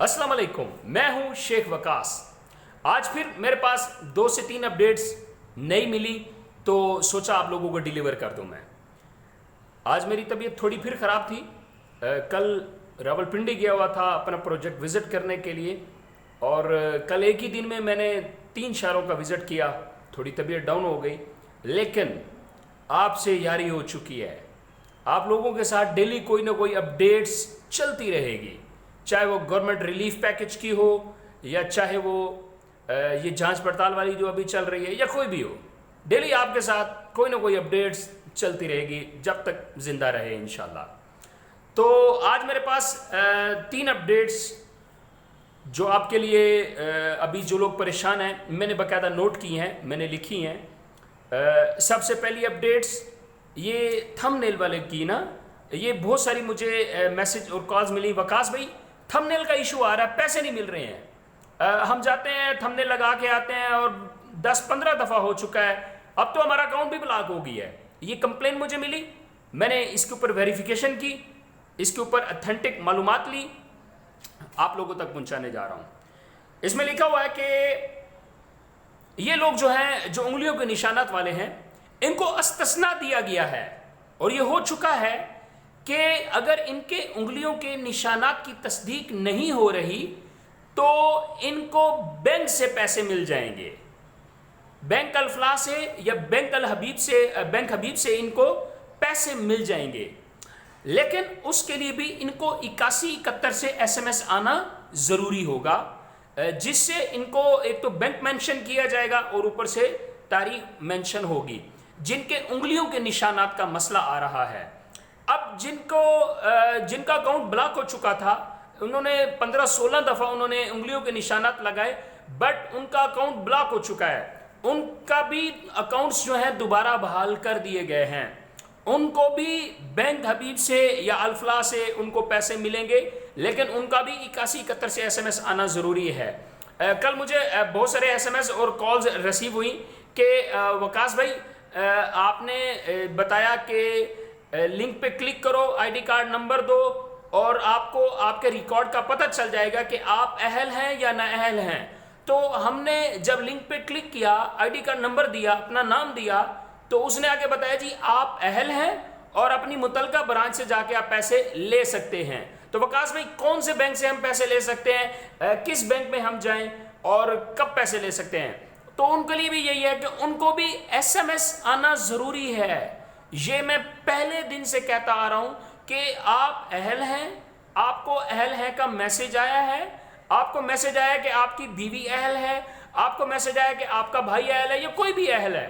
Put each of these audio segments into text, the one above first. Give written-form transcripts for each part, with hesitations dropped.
अस्सलाम वालेकुम, मैं हूं शेख वकास। आज फिर मेरे पास 2 से 3 अपडेट्स नई मिली तो सोचा आप लोगों को डिलीवर कर दूं मैं। आज मेरी तबीयत थोड़ी फिर ख़राब थी। कल रावलपिंडी गया हुआ था अपना प्रोजेक्ट विज़िट करने के लिए और कल एक ही दिन में मैंने 3 शहरों का विज़िट किया। थोड़ी तबीयत डाउन हो गई, लेकिन आपसे यारी हो चुकी है। आप लोगों के साथ डेली कोई ना कोई अपडेट्स चलती रहेगी, चाहे वो गवर्नमेंट रिलीफ पैकेज की हो या चाहे वो ये जांच पड़ताल वाली जो अभी चल रही है या कोई भी हो। डेली आपके साथ कोई ना कोई अपडेट्स चलती रहेगी जब तक जिंदा रहे इंशाल्लाह। तो आज मेरे पास 3 अपडेट्स जो आपके लिए अभी जो लोग परेशान हैं मैंने बाकायदा नोट की हैं, मैंने लिखी हैं। सबसे पहली अपडेट्स ये थंबनेल वाले की ना, ये बहुत सारी मुझे मैसेज और कॉल्स मिली, वकास भाई थंबनेल का इशू आ रहा है, पैसे नहीं मिल रहे हैं। हम जाते हैं थंबनेल लगा के आते हैं और 10-15 दफ़ा हो चुका है, अब तो हमारा अकाउंट भी ब्लॉक हो गई है। ये कंप्लेन मुझे मिली, मैंने इसके ऊपर वेरिफिकेशन की, इसके ऊपर अथेंटिक मालूमात ली, आप लोगों तक पहुंचाने जा रहा हूं। इसमें लिखा हुआ है कि ये लोग जो हैं, जो उंगलियों के निशानात वाले हैं, इनको अस्तस्ना दिया गया है और ये हो चुका है कि अगर इनके उंगलियों के निशानात की तस्दीक नहीं हो रही तो इनको बैंक से पैसे मिल जाएंगे। बैंक अल-फलाह से या बैंक हबीब से इनको पैसे मिल जाएंगे, लेकिन उसके लिए भी इनको 8171 से SMS आना ज़रूरी होगा, जिससे इनको एक तो बैंक मेंशन किया जाएगा और ऊपर से तारीख मेंशन होगी। जिनके उंगलियों के निशानात का मसला आ रहा है, अब जिनका अकाउंट ब्लॉक हो चुका था, उन्होंने 15-16 दफ़ा उन्होंने उंगलियों के निशानात लगाए, बट उनका अकाउंट ब्लॉक हो चुका है। उनका भी अकाउंट्स जो हैं दोबारा बहाल कर दिए गए हैं। उनको भी बैंक हबीब से या अल-फलाह से उनको पैसे मिलेंगे, लेकिन उनका भी 8171 से SMS आना ज़रूरी है। कल मुझे बहुत सारे SMS और कॉल्स रिसीव हुई कि वकास भाई आपने बताया कि लिंक पे क्लिक करो, आईडी कार्ड नंबर दो और आपको आपके रिकॉर्ड का पता चल जाएगा कि आप अहल हैं या ना अहल हैं। तो हमने जब लिंक पे क्लिक किया, आईडी कार्ड नंबर दिया, अपना नाम दिया, तो उसने आगे बताया जी आप अहल हैं और अपनी मुतलका ब्रांच से जाके आप पैसे ले सकते हैं। तो वकास भाई कौन से बैंक से हम पैसे ले सकते हैं, किस बैंक में हम जाएं और कब पैसे ले सकते हैं? तो उनके लिए भी यही है कि उनको भी SMS आना ज़रूरी है। ये मैं पहले दिन से कहता आ रहा हूं कि आप अहल हैं, आपको अहल है का मैसेज आया है, आपको मैसेज आया कि आपकी बीवी अहल है, आपको मैसेज आया कि आपका भाई अहल है या कोई भी अहल है,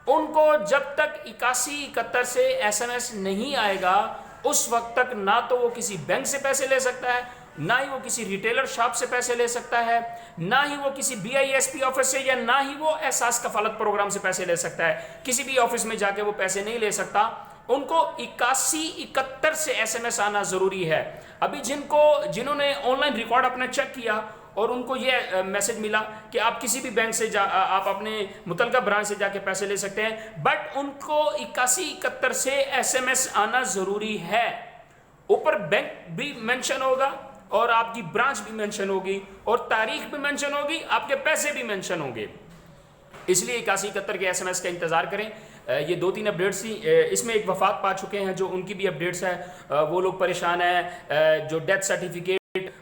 उनको जब तक 8171 से SMS नहीं आएगा उस वक्त तक ना तो वो किसी बैंक से पैसे ले सकता है, ना ही वो किसी रिटेलर शॉप से पैसे ले सकता है, ना ही वो किसी BISP ऑफिस से या ना ही वो एहसास कफालत प्रोग्राम से पैसे ले सकता है। किसी भी ऑफिस में जाके वो पैसे नहीं ले सकता। उनको 8171 से SMS आना ज़रूरी है। अभी जिन्होंने ऑनलाइन रिकॉर्ड अपना चेक किया और उनको ये मैसेज मिला कि आप किसी भी बैंक से आप अपने मुतलका ब्रांच से जाके पैसे ले सकते हैं, बट उनको 8171 से SMS आना ज़रूरी है। ऊपर बैंक भी मेंशन होगा और आपकी ब्रांच भी मेंशन होगी और तारीख भी मेंशन होगी, आपके पैसे भी मेंशन होंगे। इसलिए 8171 के SMS का इंतज़ार करें। ये 2-3 अपडेट्स थी, इसमें एक वफात पा चुके हैं जो उनकी भी अपडेट्स है, वो लोग परेशान हैं। जो डेथ सर्टिफिकेट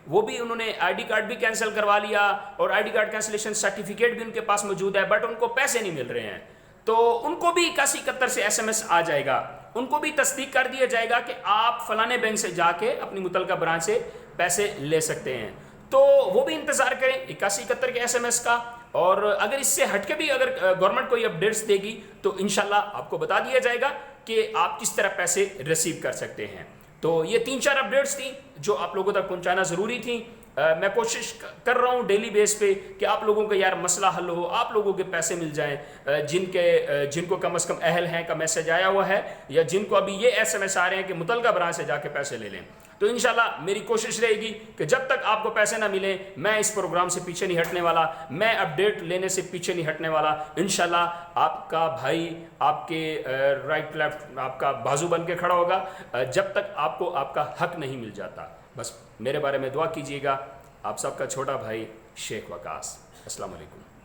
वो भी उन्होंने आईडी कार्ड भी कैंसिल करवा लिया और आईडी कार्ड कैंसिलेशन सर्टिफिकेट भी उनके पास मौजूद है, बट उनको पैसे नहीं मिल रहे हैं। तो उनको भी 8171 से SMS आ जाएगा, उनको भी तस्दीक कर दिया जाएगा कि आप फलाने बैंक से जाके अपनी मुतलका ब्रांच से पैसे ले सकते हैं। तो वो भी इंतज़ार करें 8171 के SMS का। और अगर इससे हटके भी अगर गवर्नमेंट कोई अपडेट्स देगी तो इंशाल्लाह आपको बता दिया जाएगा कि आप किस तरह पैसे रिसीव कर सकते हैं। तो ये 3-4 अपडेट्स थी जो आप लोगों तक पहुंचाना ज़रूरी थी। मैं कोशिश कर रहा हूँ डेली बेस पे कि आप लोगों का यार मसला हल हो, आप लोगों के पैसे मिल जाएं, जिनको कम से कम अहल हैं का मैसेज आया हुआ है या जिनको अभी ये SMS आ रहे हैं कि मुतलका ब्रांच से जाके पैसे ले लें। तो इंशाल्लाह मेरी कोशिश रहेगी कि जब तक आपको पैसे ना मिले मैं इस प्रोग्राम से पीछे नहीं हटने वाला, मैं अपडेट लेने से पीछे नहीं हटने वाला। इंशाल्लाह आपका भाई आपके राइट लेफ्ट आपका बाजू बन के खड़ा होगा जब तक आपको आपका हक नहीं मिल जाता। बस मेरे बारे में दुआ कीजिएगा। آپ سب کا چھوٹا بھائی شیخ وقاص۔ السلام علیکم۔